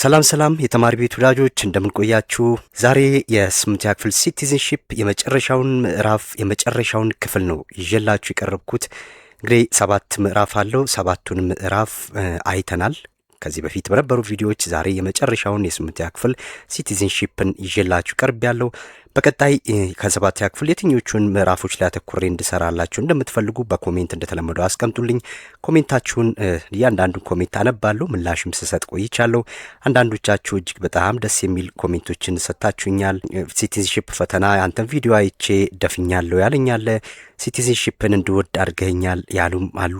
ሰላም የተማሪ ቤት ወዳጆች እንደምን ቆያችሁ? ዛሬ የስምንተኛ ክፍል ሲቲዝንሺፕ የመጨረሻውን ክፍል ነው ይዤላችሁ የቀረብኩት። እንግዲህ 7 ምዕራፍ አለው። 7ቱን ምዕራፍ አይተናል ከዚህ በፊት በነበሩ ቪዲዮዎች። ዛሬ የመጨረሻውን የስምንተኛ ክፍል ሲቲዝንሺፕን ይዤላችሁ ቀርቤያለሁ። በቀጣይ ከ7ኛ ክፍል የትኞቹን ምዕራፎች ላይ አተኩሬ እንድሰራላችሁ እንደምትፈልጉ በኮሜንት እንደተለመደው አስቀምጡልኝ። ኮሜንታችሁን እያንዳንዱን ኮሜንት አነባለሁ፣ ምላሽም ስሰጥ ቆይቻለሁ። አንዳንዶቻችሁ እጅግ በጣም ደስ የሚል ኮሜንቶችን ሰጣችሁኛል። ሲቲዝንሺፕ ፈተና አንተን ቪዲዮ አይቼ ደፍኛለሁ ያለኛለ፣ ሲቲዝንሺፕን እንድወድ አድርገኛል ያሉም አሉ።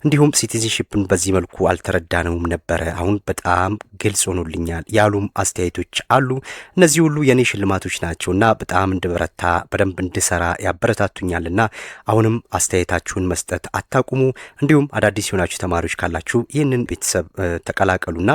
እንዲሁም ሲቲዝንሺፕን በዚህ መልኩ አልተረዳነውም ነበረ፣ አሁን በጣም ግልጽ ሆኖልኛል ያሉም አስተያየቶች አሉ። እነዚህ ሁሉ የኔ ሽልማቶች ናቸውና በጣም እንድበረታ በደንብ እንድሰራ ያበረታቱኛልና አሁንም አስተያየታችሁን መስጠት አታቁሙ። እንዲሁም አዳዲስ የሆናችሁ ተማሪዎች ካላችሁ ይህንን ቤተሰብ ተቀላቀሉና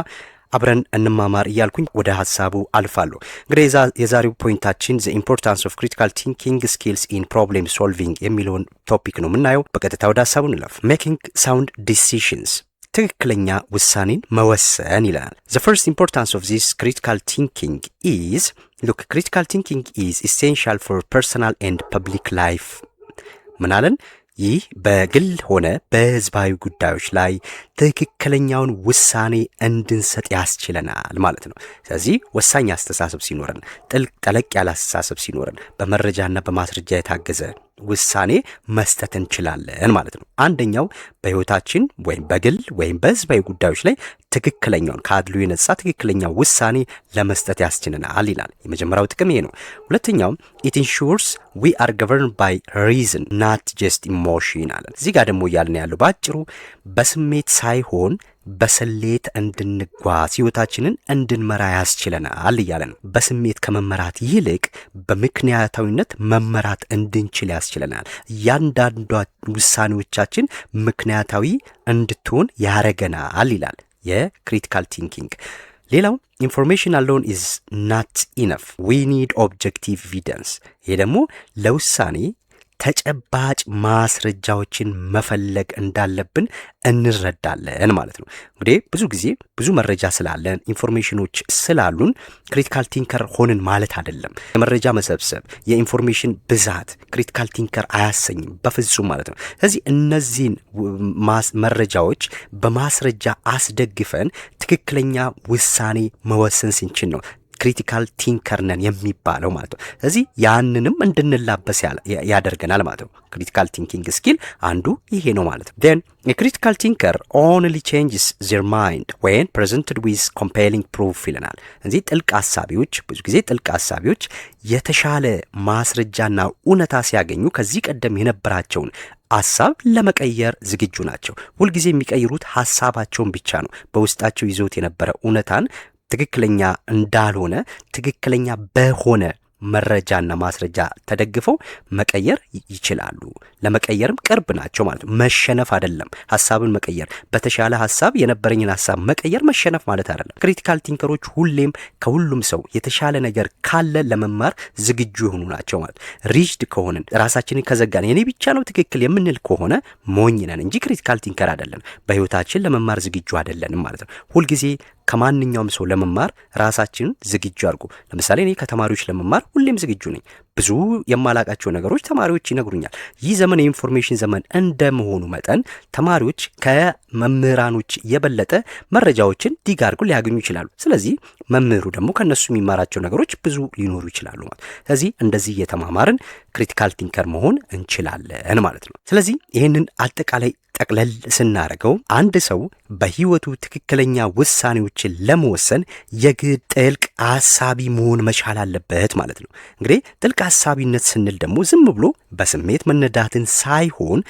አብረን እንማማር እያልኩኝ ወደ ሐሳቡ አልፋለሁ። እንግዲህ የዛሬው ፖይንታችን the importance of critical thinking skills in problem solving የሚለውን ቶፒክ ነው የምናየው። በቀጥታ ወደ ሐሳቡ እንለፍ። making sound decisions ትክክለኛ ውሳኔን መወሰን ይላል። The first importance of this critical thinking is, look, critical thinking is essential for personal and public life. ምናለን? ይህ በግል ሆነ በህዝባዊ ጉዳዮች ላይ ትክክለኛውን ውሳኔ እንድንሰጥ ያስችለናል ማለት ነው። ስለዚህ ወሳኝ አስተሳሰብ ሲኖረን፣ ጠለቅ ያለ አስተሳሰብ ሲኖረን፣ በመረጃና በማስረጃ የታገዘ ውሳኔ መስጠት እንችላለን ማለት ነው። አንደኛው በህይወታችን ወይም በግል ወይም በህዝባዊ ጉዳዮች ላይ ትክክለኛውን ከአድሎ የነጻ ትክክለኛ ውሳኔ ለመስጠት ያስችለናል ይላል። የመጀመሪያው ጥቅም ይሄ ነው። ሁለተኛው it ensures we are governed by reason not just emotion አለ። እዚህ ጋር ደግሞ እያልን ያለው ባጭሩ በስሜት ሳይሆን በስሌት እንድንጓዝ ህይወታችንን እንድንመራ ያስችለናል እያለ ነው። በስሜት ከመመራት ይልቅ በምክንያታዊነት መመራት እንድንችል ያስችለናል። እያንዳንዷ ውሳኔዎቻችን ምክንያታዊ እንድትሆን ያረገናል ይላል የክሪቲካል ቲንኪንግ። ሌላው ኢንፎርሜሽን አሎን ኢዝ ናት ኢነፍ ዊ ኒድ ኦብጀክቲቭ ኤቪደንስ። ይሄ ደግሞ ለውሳኔ ተጨባጭ ማስረጃዎችን መፈለግ እንዳለብን እንረዳለን ማለት ነው። እንግዲህ ብዙ ጊዜ ብዙ መረጃ ስላለን ኢንፎርሜሽኖች ስላሉን ክሪቲካል ቲንከር ሆንን ማለት አይደለም። የመረጃ መሰብሰብ፣ የኢንፎርሜሽን ብዛት ክሪቲካል ቲንከር አያሰኝም በፍጹም ማለት ነው። ስለዚህ እነዚህን መረጃዎች በማስረጃ አስደግፈን ትክክለኛ ውሳኔ መወሰን ስንችል ነው ክሪቲካል ቲንከር ነን የሚባለው ማለት ነው። ስለዚህ ያንንም እንድንላበስ ያደርገናል ማለት ነው። ክሪቲካል ቲንኪንግ ስኪል አንዱ ይሄ ነው ማለት ነው። then a critical thinker only changes their mind when presented with compelling proof ይለናል። እዚህ ብዙ ጊዜ ጥልቅ ሐሳቢዎች የተሻለ ማስረጃና እውነታ ሲያገኙ ከዚህ ቀደም የነበራቸውን ሐሳብ ለመቀየር ዝግጁ ናቸው። ሁልጊዜ የሚቀይሩት ሐሳባቸውን ብቻ ነው። በውስጣቸው ይዘውት የነበረ እውነታን ትክክለኛ እንዳልሆነ ትክክለኛ በሆነ መረጃና ማስረጃ ተደግፈው መቀየር ይችላሉ። ለመቀየርም ቅርብ ናቸው ማለት ነው። መሸነፍ አይደለም ሐሳብን መቀየር። በተሻለ ሐሳብ የነበረኝን ሐሳብ መቀየር መሸነፍ ማለት አይደለም። ክሪቲካል ቲንከሮች ሁሌም ከሁሉም ሰው የተሻለ ነገር ካለ ለመማር ዝግጁ የሆኑ ናቸው ማለት። ሪጅድ ከሆንን ራሳችንን ከዘጋን የኔ ብቻ ነው ትክክል የምንል ከሆነ ሞኝ ነን እንጂ ክሪቲካል ቲንከር አይደለም። በህይወታችን ለመማር ዝግጁ አይደለንም ማለት ነው። ሁልጊዜ ከማንኛውም ሰው ለመማር ራሳችንን ዝግጁ አድርጉ። ለምሳሌ እኔ ከተማሪዎች ለመማር ሁሌም ዝግጁ ነኝ። ብዙ የማላቃቸው ነገሮች ተማሪዎች ይነግሩኛል። ይህ ዘመን የኢንፎርሜሽን ዘመን እንደመሆኑ መጠን ተማሪዎች ከመምህራኖች የበለጠ መረጃዎችን ዲግ አድርገው ሊያገኙ ይችላሉ። ስለዚህ መምህሩ ደግሞ ከነሱ የሚማራቸው ነገሮች ብዙ ሊኖሩ ይችላሉ ማለት። ስለዚህ እንደዚህ እየተማማርን ክሪቲካል ቲንከር መሆን እንችላለን ማለት ነው። ስለዚህ ይህንን አጠቃላይ ጠቅለል ስናደርገው አንድ ሰው በህይወቱ ትክክለኛ ውሳኔዎችን ለመወሰን የግድ ጥልቅ ሐሳቢ መሆን መቻል አለበት ማለት ነው። እንግዲህ ጥልቅ ሐሳቢነት ስንል ደግሞ ዝም ብሎ በስሜት መነዳትን ሳይሆን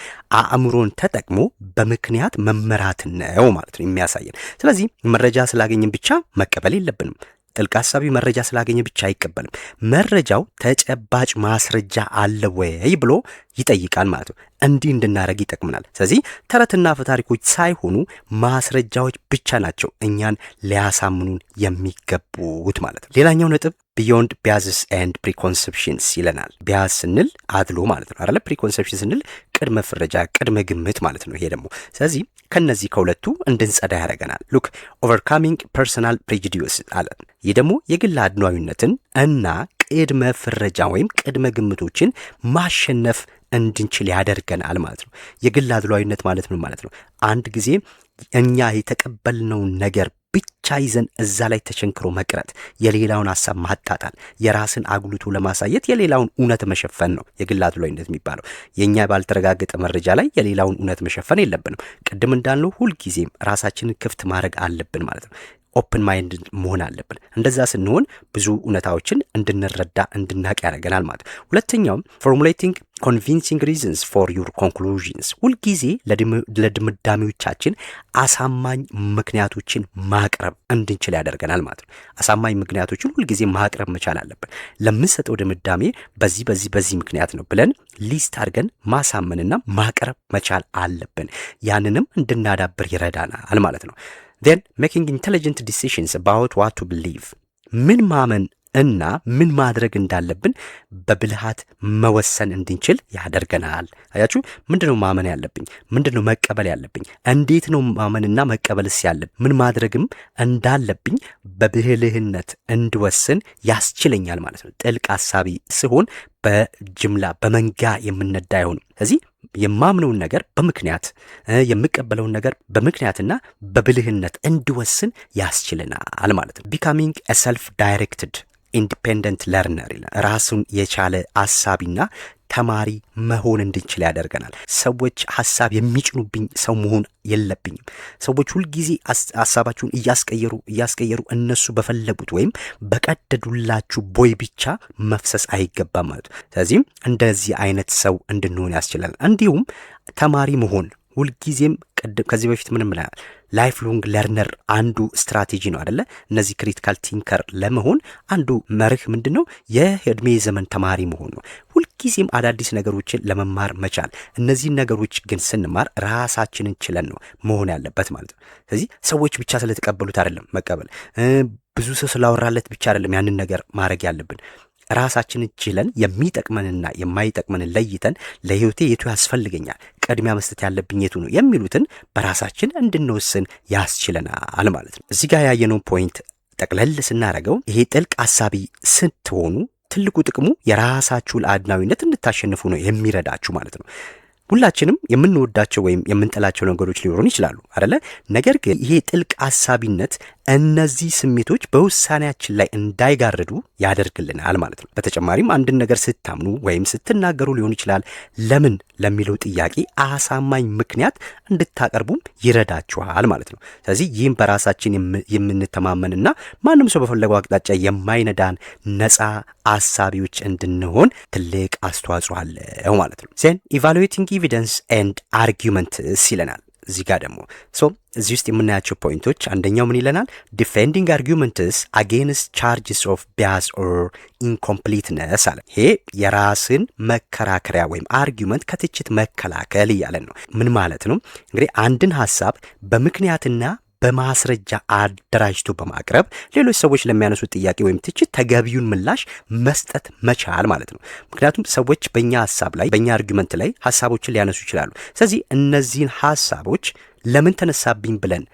አእምሮን ተጠቅሞ በምክንያት መመራትን ነው ማለት ነው የሚያሳየን። ስለዚህ መረጃ ስላገኘን ብቻ መቀበል የለብንም። ጥልቅ ሐሳቢ መረጃ ስላገኘ ብቻ አይቀበልም። መረጃው ተጨባጭ ማስረጃ አለ ወይ ብሎ ይጠይቃል ማለት ነው። እንዲህ እንድናረግ ይጠቅመናል። ስለዚህ ተረትና አፈ ታሪኮች ሳይሆኑ ማስረጃዎች ብቻ ናቸው እኛን ሊያሳምኑን የሚገቡት ማለት ነው። ሌላኛው ነጥብ ቢዮንድ ቢያዝስ ኤንድ ፕሪኮንሰፕሽንስ ይለናል። ቢያዝ ስንል አድሎ ማለት ነው አይደለ? ፕሪኮንሰፕሽን ስንል ቅድመ ፍረጃ፣ ቅድመ ግምት ማለት ነው ይሄ ደግሞ። ስለዚህ ከነዚህ ከሁለቱ እንድንጸዳ ያደርገናል። ሉክ ኦቨርካሚንግ ፐርሰናል ፕሬጁዲዩስ አለን። ይህ ደግሞ የግል አድሏዊነትን እና ቅድመ ፍረጃ ወይም ቅድመ ግምቶችን ማሸነፍ እንድንችል ያደርገናል ማለት ነው። የግል አድሏዊነት ማለት ምን ማለት ነው? አንድ ጊዜ እኛ የተቀበልነውን ነገር ብቻ ይዘን እዛ ላይ ተቸንክሮ መቅረት፣ የሌላውን ሐሳብ ማጣጣል፣ የራስን አጉልቶ ለማሳየት የሌላውን እውነት መሸፈን ነው የግል አድሏዊነት የሚባለው። የኛ ባልተረጋገጠ መረጃ ላይ የሌላውን እውነት መሸፈን የለብንም። ቅድም እንዳልነው ሁልጊዜም ራሳችንን ክፍት ማድረግ አለብን ማለት ነው። ኦፕን ማይንድ መሆን አለብን። እንደዛ ስንሆን ብዙ እውነታዎችን እንድንረዳ እንድናቅ ያደርገናል ማለት ነው። ሁለተኛውም ፎርሙሌቲንግ ኮንቪንሲንግ ሪዝንስ ፎር ዩር ኮንክሉዥንስ፣ ሁልጊዜ ለድምዳሜዎቻችን አሳማኝ ምክንያቶችን ማቅረብ እንድንችል ያደርገናል ማለት ነው። አሳማኝ ምክንያቶችን ሁልጊዜ ማቅረብ መቻል አለብን። ለምንሰጠው ድምዳሜ በዚህ ምክንያት ነው ብለን ሊስት አድርገን ማሳመንና ማቅረብ መቻል አለብን። ያንንም እንድናዳብር ይረዳናል ማለት ነው። then making intelligent decisions about what to believe፣ ምን ማመን እና ምን ማድረግ እንዳለብን በብልሃት መወሰን እንድንችል ያደርገናል። አያችሁ፣ ምንድነው ማመን ያለብኝ? ምንድነው መቀበል ያለብኝ? እንዴት ነው ማመንና መቀበልስ ያለብኝ? ምን ማድረግም እንዳለብኝ በብልህነት እንድወስን ያስችለኛል ማለት ነው። ጥልቅ ሐሳቢ ሲሆን በጅምላ በመንጋ የምንነዳ አይሆንም። ስለዚህ የማምነውን ነገር በምክንያት የምቀበለውን ነገር በምክንያትና በብልህነት እንድወስን ያስችለናል ማለት ነው። ቢካሚንግ a self directed ኢንዲፔንደንት ለርነር ይላል። ራሱን የቻለ አሳቢና ተማሪ መሆን እንድንችል ያደርገናል። ሰዎች ሐሳብ የሚጭኑብኝ ሰው መሆን የለብኝም። ሰዎች ሁልጊዜ ሐሳባችሁን እያስቀየሩ እነሱ በፈለጉት ወይም በቀደዱላችሁ ቦይ ብቻ መፍሰስ አይገባም ማለት ነው። ስለዚህም እንደዚህ አይነት ሰው እንድንሆን ያስችላል። እንዲሁም ተማሪ መሆን ሁልጊዜም ከዚህ በፊት ምንም ብለናል። ላይፍ ሎንግ ለርነር አንዱ ስትራቴጂ ነው አይደለ? እነዚህ ክሪቲካል ቲንከር ለመሆን አንዱ መርህ ምንድነው? የእድሜ ዘመን ተማሪ መሆን ነው። ሁልጊዜም አዳዲስ ነገሮችን ለመማር መቻል። እነዚህን ነገሮች ግን ስንማር ራሳችንን ችለን ነው መሆን ያለበት ማለት ነው። ስለዚህ ሰዎች ብቻ ስለተቀበሉት አይደለም መቀበል፣ ብዙ ሰው ስላወራለት ብቻ አይደለም ያንን ነገር ማድረግ ያለብን። ራሳችንን ችለን የሚጠቅመንና የማይጠቅመንን ለይተን ለህይወቴ የቱ ያስፈልገኛል፣ ቅድሚያ መስጠት ያለብኝ የቱ ነው የሚሉትን በራሳችን እንድንወስን ያስችለናል ማለት ነው። እዚህ ጋር ያየነው ፖይንት ጠቅለል ስናደርገው ይሄ ጥልቅ ሐሳቢ ስትሆኑ ትልቁ ጥቅሙ የራሳችሁ አድናዊነት እንድታሸንፉ ነው የሚረዳችሁ ማለት ነው። ሁላችንም የምንወዳቸው ወይም የምንጠላቸው ነገሮች ሊኖሩን ይችላሉ አይደለ? ነገር ግን ይሄ ጥልቅ ሐሳቢነት እነዚህ ስሜቶች በውሳኔያችን ላይ እንዳይጋርዱ ያደርግልናል ማለት ነው። በተጨማሪም አንድን ነገር ስታምኑ ወይም ስትናገሩ ሊሆን ይችላል ለምን ለሚለው ጥያቄ አሳማኝ ምክንያት እንድታቀርቡም ይረዳችኋል ማለት ነው። ስለዚህ ይህም በራሳችን የምንተማመንና ማንም ሰው በፈለገው አቅጣጫ የማይነዳን ነፃ አሳቢዎች እንድንሆን ትልቅ አስተዋጽኦ አለው ማለት ነው። ዜን ኢቫሉዌቲንግ ኤቪደንስ ኤንድ አርጊመንትስ ይለናል። እዚህ ጋር ደግሞ እዚህ ውስጥ የምናያቸው ፖይንቶች አንደኛው ምን ይለናል? ዲፌንዲንግ አርጊመንትስ አጌንስት ቻርጅስ ኦፍ ቢያስ ኦር ኢንኮምፕሊትነስ አለ። ይሄ የራስን መከራከሪያ ወይም አርጊመንት ከትችት መከላከል እያለን ነው። ምን ማለት ነው? እንግዲህ አንድን ሐሳብ በምክንያትና በማስረጃ አደራጅቶ በማቅረብ ሌሎች ሰዎች ለሚያነሱት ጥያቄ ወይም ትችት ተገቢውን ምላሽ መስጠት መቻል ማለት ነው። ምክንያቱም ሰዎች በእኛ ሐሳብ ላይ በእኛ አርጊመንት ላይ ሐሳቦችን ሊያነሱ ይችላሉ። ስለዚህ እነዚህን ሐሳቦች ለምን ተነሳብኝ ብለን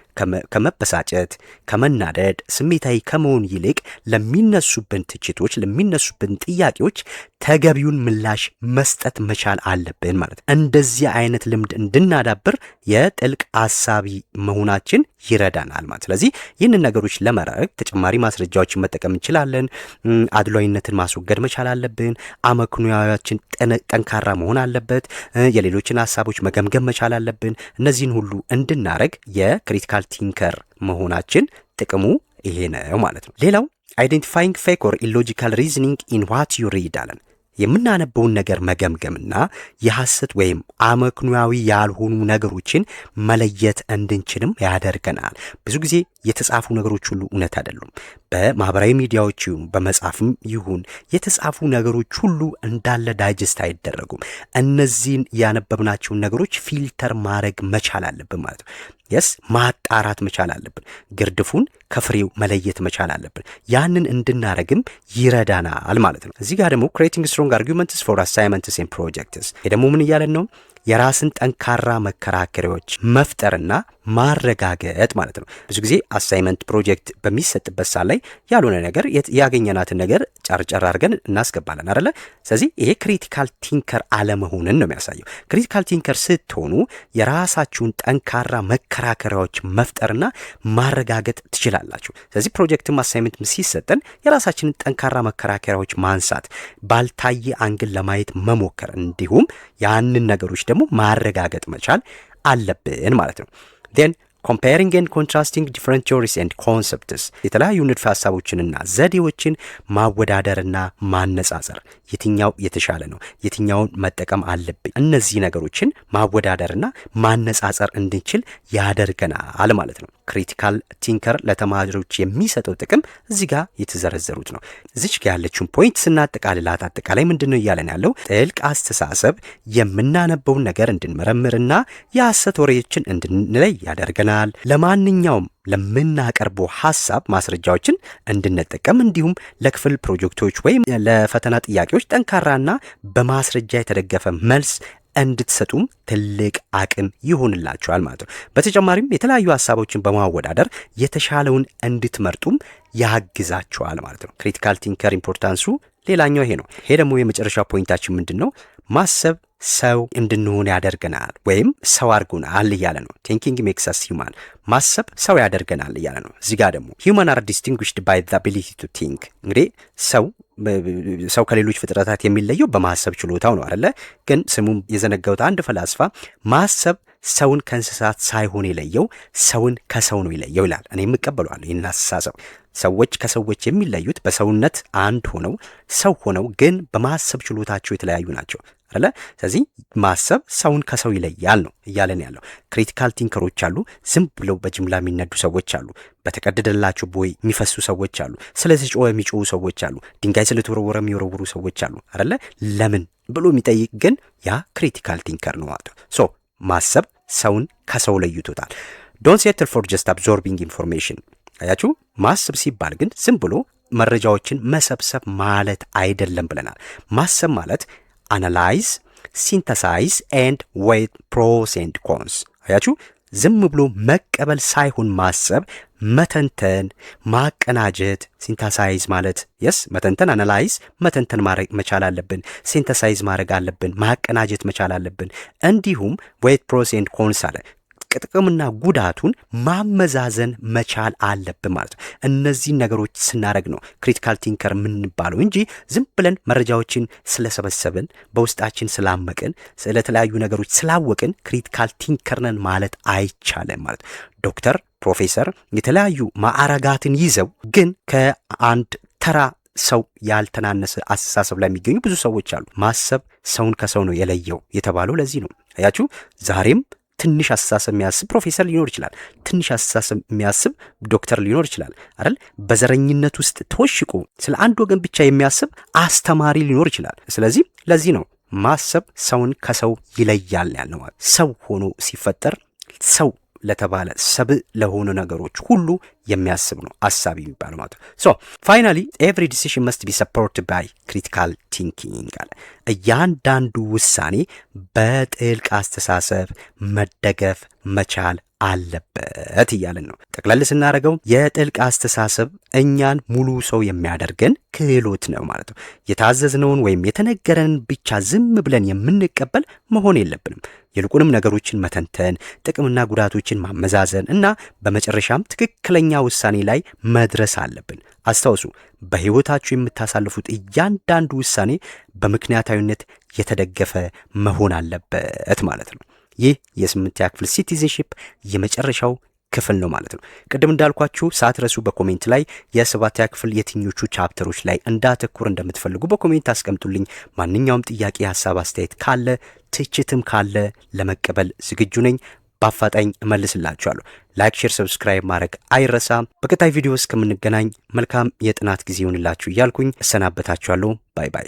ከመበሳጨት ከመናደድ ስሜታዊ ከመሆን ይልቅ ለሚነሱብን ትችቶች ለሚነሱብን ጥያቄዎች ተገቢውን ምላሽ መስጠት መቻል አለብን ማለት ነው። እንደዚህ አይነት ልምድ እንድናዳብር የጥልቅ ሐሳቢ መሆናችን ይረዳናል ማለት። ስለዚህ ይህንን ነገሮች ለመራቅ ተጨማሪ ማስረጃዎችን መጠቀም እንችላለን። አድሏዊነትን ማስወገድ መቻል አለብን። አመክንዮአችን ጠንካራ መሆን አለበት። የሌሎችን ሐሳቦች መገምገም መቻል አለብን። እነዚህን ሁሉ እንድናረግ የክሪቲካል ቲንከር መሆናችን ጥቅሙ ይሄ ነው ማለት ነው። ሌላው አይዴንቲፋይንግ ፌክ ኦር ኢሎጂካል ሪዝኒንግ ኢን ዋት ዩ ሪድ አለን። የምናነበውን ነገር መገምገምና የሐሰት ወይም አመክንዮአዊ ያልሆኑ ነገሮችን መለየት እንድንችልም ያደርገናል። ብዙ ጊዜ የተጻፉ ነገሮች ሁሉ እውነት አይደሉም። በማህበራዊ ሚዲያዎች ይሁን በመጽሐፍም ይሁን የተጻፉ ነገሮች ሁሉ እንዳለ ዳይጀስት አይደረጉም። እነዚህን ያነበብናቸውን ነገሮች ፊልተር ማድረግ መቻል አለብን ማለት ነው። የስ ማጣራት መቻል አለብን። ግርድፉን ከፍሬው መለየት መቻል አለብን። ያንን እንድናረግም ይረዳናል ማለት ነው። እዚህ ጋር ደግሞ creating strong arguments for assignments and projects ይሄ ደግሞ ምን እያለን ነው? የራስን ጠንካራ መከራከሪያዎች መፍጠርና ማረጋገጥ ማለት ነው። ብዙ ጊዜ አሳይመንት ፕሮጀክት በሚሰጥበት ሰዓት ላይ ያልሆነ ነገር ያገኘናትን ነገር ጨርጨር አድርገን እናስገባለን አይደለ? ስለዚህ ይሄ ክሪቲካል ቲንከር አለመሆንን ነው የሚያሳየው። ክሪቲካል ቲንከር ስትሆኑ የራሳችሁን ጠንካራ መከራከሪያዎች መፍጠርና ማረጋገጥ ትችላላችሁ። ስለዚህ ፕሮጀክትም አሳይመንትም ሲሰጠን የራሳችንን ጠንካራ መከራከሪያዎች ማንሳት፣ ባልታየ አንግል ለማየት መሞከር እንዲሁም ያንን ነገሮች ደግሞ ማረጋገጥ መቻል አለብን ማለት ነው። then comparing and contrasting different theories and concepts የተለያዩ ንድፈ ሐሳቦችንና ዘዴዎችን ማወዳደርና ማነጻጸር፣ የትኛው የተሻለ ነው፣ የትኛውን መጠቀም አለብኝ፣ እነዚህ ነገሮችን ማወዳደርና ማነጻጸር እንድንችል ያደርገናል ማለት ነው። ክሪቲካል ቲንከር ለተማሪዎች የሚሰጠው ጥቅም እዚህ ጋር የተዘረዘሩት ነው። እዚች ጋር ያለችውን ፖይንት ስናጠቃልላት አጠቃላይ ምንድነው እያለን ያለው? ጥልቅ አስተሳሰብ የምናነበውን ነገር እንድንመረምርና የሐሰት ወሬዎችን እንድንለይ ያደርገናል። ለማንኛውም ለምናቀርበው ሐሳብ ማስረጃዎችን እንድንጠቀም እንዲሁም ለክፍል ፕሮጀክቶች ወይም ለፈተና ጥያቄዎች ጠንካራና በማስረጃ የተደገፈ መልስ እንድትሰጡም ትልቅ አቅም ይሆንላችኋል ማለት ነው። በተጨማሪም የተለያዩ ሐሳቦችን በማወዳደር የተሻለውን እንድትመርጡም ያግዛችኋል ማለት ነው። ክሪቲካል ቲንከር ኢምፖርታንሱ ሌላኛው ይሄ ነው። ይሄ ደግሞ የመጨረሻ ፖይንታችን ምንድነው? ማሰብ ሰው እንድንሆን ያደርገናል ወይም ሰው አድርጎናል እያለ ነው። ቲንኪንግ ሜክስ አስ ሂውማን፣ ማሰብ ሰው ያደርገናል እያለ ነው። እዚህ ጋር ደግሞ ሂውማን አር ዲስቲንጉሽድ ባይ ዘ አቢሊቲ ቱ ቲንክ። እንግዲህ ሰው ከሌሎች ፍጥረታት የሚለየው በማሰብ ችሎታው ነው አይደለ? ግን ስሙም የዘነጋውት አንድ ፈላስፋ ማሰብ ሰውን ከእንስሳት ሳይሆን የለየው ሰውን ከሰው ነው የለየው ይላል። እኔም እቀበለዋለሁ ይህን አስተሳሰብ። ሰዎች ከሰዎች የሚለዩት በሰውነት አንድ ሆነው ሰው ሆነው ግን በማሰብ ችሎታቸው የተለያዩ ናቸው አይደለ? ስለዚህ ማሰብ ሰውን ከሰው ይለያል ነው እያለን ያለው። ክሪቲካል ቲንከሮች አሉ፣ ዝም ብለው በጅምላ የሚነዱ ሰዎች አሉ፣ በተቀደደላቸው ቦይ የሚፈሱ ሰዎች አሉ፣ ስለተጮኸ የሚጮሁ ሰዎች አሉ፣ ድንጋይ ስለተወረወረ የሚወረውሩ ሰዎች አሉ አይደለ? ለምን ብሎ የሚጠይቅ ግን ያ ክሪቲካል ቲንከር ነው ማለት ነው። ሶ ማሰብ ሰውን ከሰው ለይቶታል። ዶንት ሴትል ፎር ጀስት አብዞርቢንግ ኢንፎርሜሽን። አያችሁ፣ ማሰብ ሲባል ግን ዝም ብሎ መረጃዎችን መሰብሰብ ማለት አይደለም ብለናል። ማሰብ ማለት አናላይዝ፣ ሲንተሳይዝ ኤንድ ዌይት ፕሮስ ኤንድ ኮንስ። አያችሁ፣ ዝም ብሎ መቀበል ሳይሆን ማሰብ መተንተን፣ ማቀናጀት። ሲንተሳይዝ ማለት የስ መተንተን፣ አናላይዝ መተንተን ማድረግ መቻል አለብን። ሲንተሳይዝ ማድረግ አለብን፣ ማቀናጀት መቻል አለብን። እንዲሁም ዌይት ፕሮስ ኤንድ ኮንስ አለ፣ ጥቅምና ጉዳቱን ማመዛዘን መቻል አለብን ማለት ነው። እነዚህን ነገሮች ስናደርግ ነው ክሪቲካል ቲንከር የምንባለው እንጂ ዝም ብለን መረጃዎችን ስለሰበሰብን በውስጣችን ስላመቅን ስለተለያዩ ነገሮች ስላወቅን ክሪቲካል ቲንከር ነን ማለት አይቻልም ማለት ነው። ዶክተር፣ ፕሮፌሰር የተለያዩ ማዕረጋትን ይዘው ግን ከአንድ ተራ ሰው ያልተናነሰ አስተሳሰብ ላይ የሚገኙ ብዙ ሰዎች አሉ። ማሰብ ሰውን ከሰው ነው የለየው የተባለው ለዚህ ነው። አያችሁ፣ ዛሬም ትንሽ አስተሳሰብ የሚያስብ ፕሮፌሰር ሊኖር ይችላል። ትንሽ አስተሳሰብ የሚያስብ ዶክተር ሊኖር ይችላል አይደል? በዘረኝነት ውስጥ ተወሽቆ ስለ አንድ ወገን ብቻ የሚያስብ አስተማሪ ሊኖር ይችላል። ስለዚህ ለዚህ ነው ማሰብ ሰውን ከሰው ይለያል ያልነው። ሰው ሆኖ ሲፈጠር ሰው ለተባለ ሰብ ለሆኑ ነገሮች ሁሉ የሚያስብ ነው አሳቢ የሚባለው ማለት ነው። ሶ ፋይናሊ ኤቭሪ ዲሲሽን መስት ቢ ሰፖርትድ ባይ ክሪቲካል ቲንኪንግ አለ። እያንዳንዱ ውሳኔ በጥልቅ አስተሳሰብ መደገፍ መቻል አለበት እያለን ነው። ጠቅለል ስናደርገው የጥልቅ አስተሳሰብ እኛን ሙሉ ሰው የሚያደርገን ክህሎት ነው ማለት ነው። የታዘዝነውን ወይም የተነገረንን ብቻ ዝም ብለን የምንቀበል መሆን የለብንም። ይልቁንም ነገሮችን መተንተን፣ ጥቅምና ጉዳቶችን ማመዛዘን እና በመጨረሻም ትክክለኛ ውሳኔ ላይ መድረስ አለብን። አስታውሱ፣ በሕይወታችሁ የምታሳልፉት እያንዳንዱ ውሳኔ በምክንያታዊነት የተደገፈ መሆን አለበት ማለት ነው። ይህ የ8ኛ ክፍል ሲቲዝንሺፕ የመጨረሻው ክፍል ነው ማለት ነው። ቅድም እንዳልኳችሁ ሳትረሱ በኮሜንት ላይ የ7ኛ ክፍል የትኞቹ ቻፕተሮች ላይ እንዳተኩር እንደምትፈልጉ በኮሜንት አስቀምጡልኝ። ማንኛውም ጥያቄ፣ ሀሳብ፣ አስተያየት ካለ ትችትም ካለ ለመቀበል ዝግጁ ነኝ። በአፋጣኝ እመልስላችኋለሁ። ላይክ፣ ሼር፣ ሰብስክራይብ ማድረግ አይረሳም። በቀጣይ ቪዲዮ እስከምንገናኝ መልካም የጥናት ጊዜ ይሁንላችሁ እያልኩኝ እሰናበታችኋለሁ። ባይ ባይ።